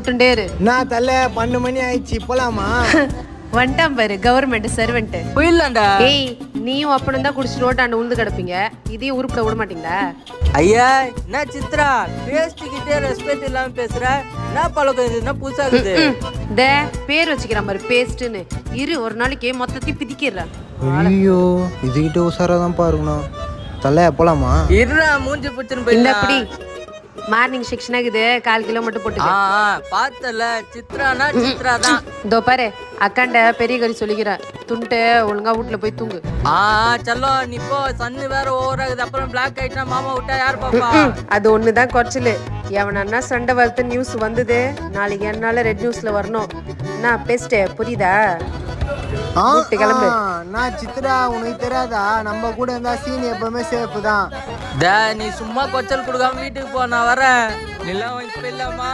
விட்டுண்டேரு. நான் தலை 12 மணி ஆயிடுச்சு போலாமா? வந்துட்டான் பாரு கவர்மெண்ட் சர்வெண்ட். போயிடலாம்டா. ஏய் நீயும் அப்பனும் தான் குடிச்சு ரோட்டாண்டு உழுந்து கிடப்பீங்க, இதையும் உருப்பிட விட மாட்டீங்களா? ஐயா என்ன சித்ரா பேசிக்கிட்டே ரெஸ்பெக்ட் இல்லாம பேசுற? என்ன பழக்கம் இது? என்ன புதுசாகுது? இந்த பேர் வச்சுக்கிறான் பாரு பேஸ்ட்னு. இரு ஒரு நாளைக்கு மொத்தத்தையும் பிதிக்கிறேன். ஐயோ இதுகிட்ட உசாராதான் பாருங்கண்ணா. தலை போலாமா? இருடா மூஞ்சி பிடிச்சுன்னு இல்ல போயிடலாம். அப்படி மார்னிங் செக்ஷன் ஆகுது, 1/4 கிலோ மட்டும் போட்டுக்க. பார்த்தல சித்ரானா சித்ரா தான். இதோ பாரு அக்காண்ட பெரிய கறி சொல்லிக்கிறேன், துண்டு ஒழுங்கா வீட்டுல போய் தூங்கு. செல்லம் நீ இப்போ சன்னு வேற ஓவர் ஆகுது, அப்புறம் பிளாக் ஆயிட்டா மாமா விட்டா யார் பாப்பா? அது ஒண்ணுதான் குறைச்சலு. எவனா சண்டை வளர்த்து நியூஸ் வந்தது, நாளைக்கு என்னால ரெட் நியூஸ்ல வரணும். நான் பெஸ்ட் புரியுதா? கிளம்பு. நான் சித்ரா உனக்கு தெரியாதா? நம்ம கூட இருந்தா சீன் எப்பவுமே சேஃப் தான். நீ சும்மா கொச்சல் கொடுக்காம வீட்டுக்கு போ, நான் வரேன். நிலம் இப்ப இல்லாமா